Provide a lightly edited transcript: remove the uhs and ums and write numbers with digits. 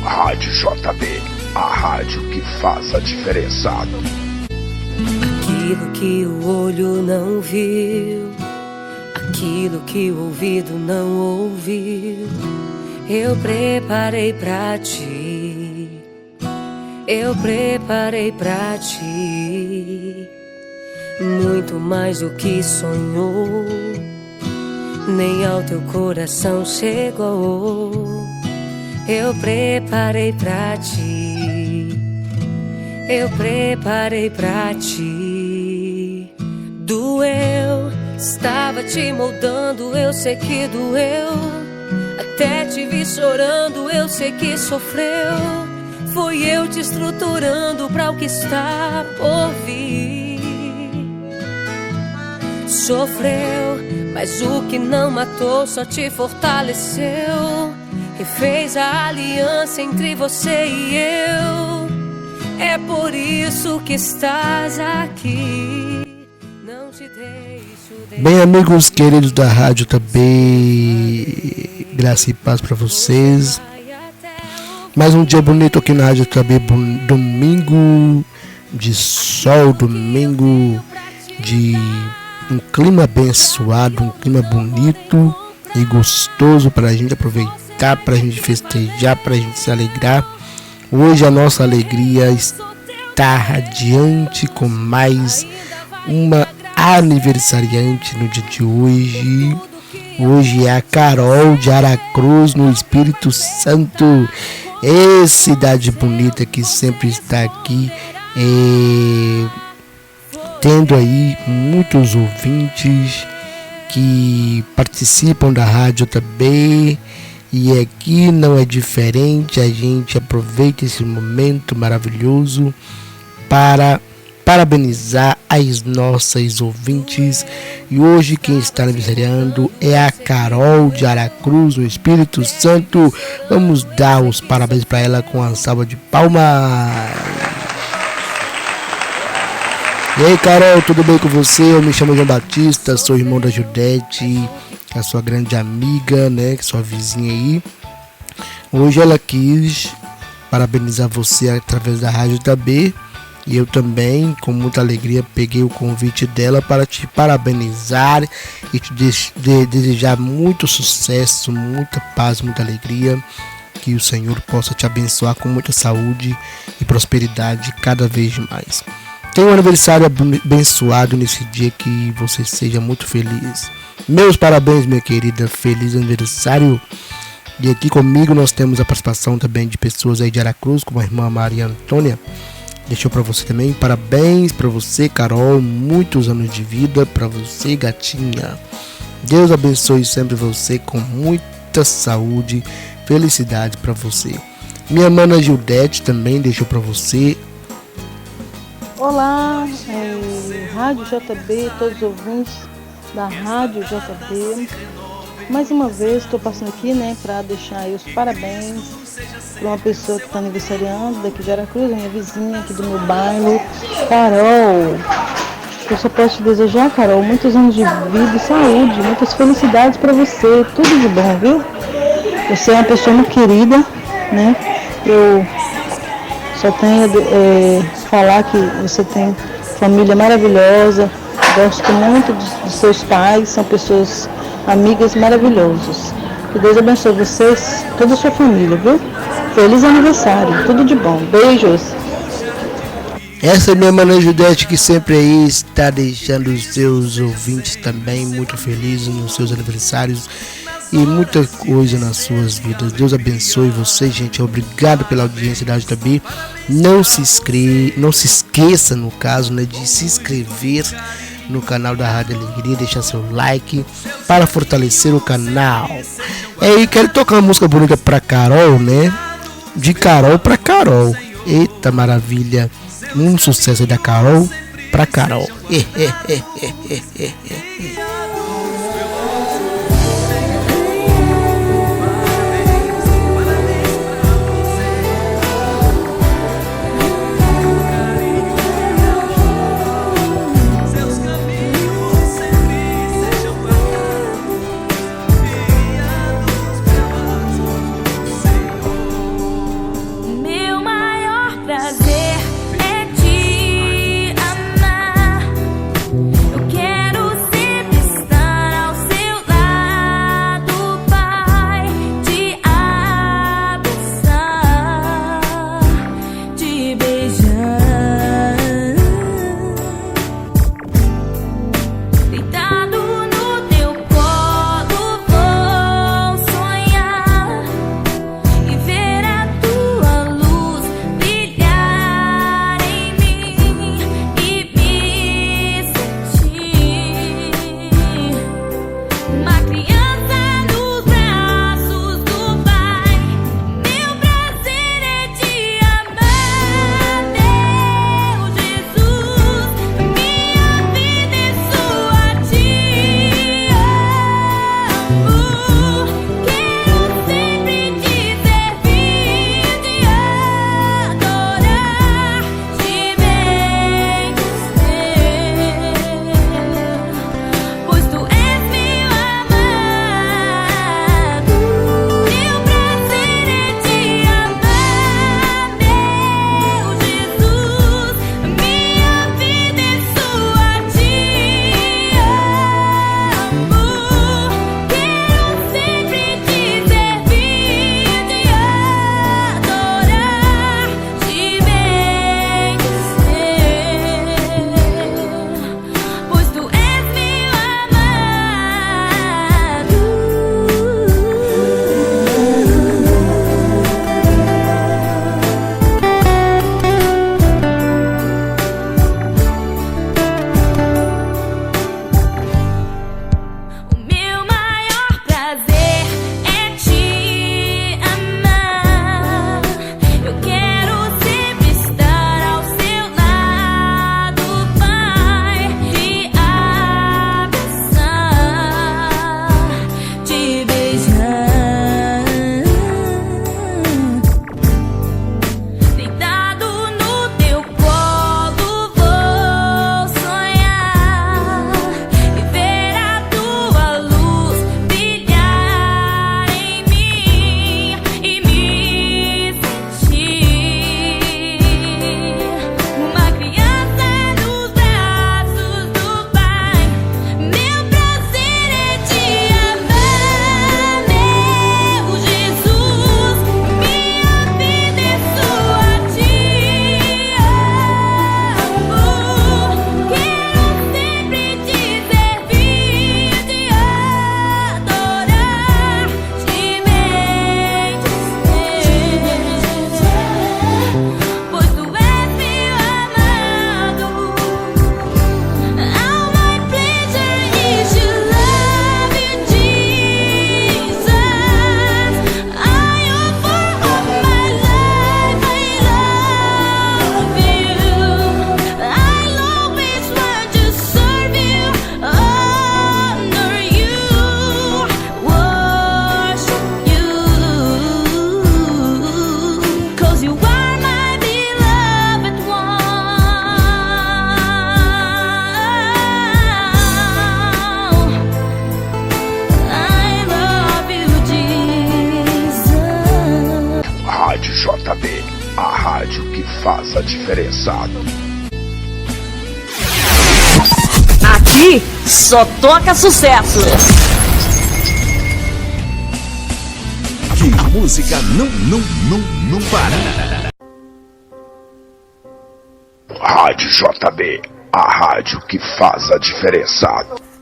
Rádio JB, a rádio que faz a diferença. Aquilo que o olho não viu, aquilo que o ouvido não ouviu, eu preparei pra ti, eu preparei pra ti. Muito mais do que sonhou, nem ao teu coração chegou. Eu preparei pra ti, eu preparei pra ti. Doeu, estava te moldando, eu sei que doeu. Até te vi chorando, eu sei que sofreu. Foi eu te estruturando pra o que está por vir. Sofreu, mas o que não matou só te fortaleceu. E fez a aliança entre você e eu. É por isso que estás aqui. Não te deixo. Bem, amigos queridos da rádio também, graça e paz para vocês. Mais um dia bonito aqui na rádio também, domingo de sol, domingo de um clima abençoado, um clima bonito e gostoso para a gente aproveitar, para a gente festejar, para a gente se alegrar. Hoje a nossa alegria está radiante com mais uma aniversariante no dia de hoje. Hoje é a Carol de Aracruz, no Espírito Santo. Cidade bonita que sempre está aqui, tendo aí muitos ouvintes que participam da rádio também. E aqui não é diferente, a gente aproveita esse momento maravilhoso para parabenizar as nossas ouvintes. E hoje quem está aniversariando é a Carol de Aracruz, no Espírito Santo. Vamos dar os parabéns para ela com a salva de palmas. E aí, Carol, tudo bem com você? Eu me chamo João Batista, sou irmão da Judete, a sua grande amiga, né, sua vizinha aí. Hoje ela quis parabenizar você através da Rádio KB. E eu também, com muita alegria, peguei o convite dela para te parabenizar e te desejar muito sucesso, muita paz, muita alegria. Que o Senhor possa te abençoar com muita saúde e prosperidade cada vez mais. Tenha um aniversário abençoado nesse dia, que você seja muito feliz. Meus parabéns, minha querida, feliz aniversário. E aqui comigo nós temos a participação também de pessoas aí de Aracruz, como a irmã Maria Antônia. Deixou para você também, parabéns para você, Carol, muitos anos de vida para você, gatinha. Deus abençoe sempre você com muita saúde, felicidade para você. Minha mana Gildete também deixou para você. Olá, Rádio JB, todos os ouvintes da Rádio JB. Mais uma vez estou passando aqui, né, para deixar aí os parabéns para uma pessoa que está aniversariando daqui de Aracruz, a minha vizinha aqui do meu bairro, Carol. Eu só posso te desejar, Carol, muitos anos de vida e saúde, muitas felicidades para você, tudo de bom, viu? Você é uma pessoa muito querida, né? Eu só tenho falar que você tem família maravilhosa, gosto muito dos seus pais, são pessoas amigas maravilhosas. Que Deus abençoe vocês, toda a sua família, viu? Feliz aniversário, tudo de bom. Beijos. Essa é minha mana Judete, que sempre aí está deixando os seus ouvintes também muito felizes nos seus aniversários e muita coisa nas suas vidas. Deus abençoe vocês, gente. Obrigado pela audiência da Rádio Tabi. Não se esqueça, no caso, né, de se inscrever no canal da Rádio Alegria, deixar seu like para fortalecer o canal. E quero tocar uma música bonita pra Carol, né? De Carol pra Carol. Eita maravilha! Um sucesso da Carol pra Carol. Rádio JB, a rádio que faz a diferença. Aqui só toca sucesso. Que música não para. Rádio JB, a rádio que faz a diferença.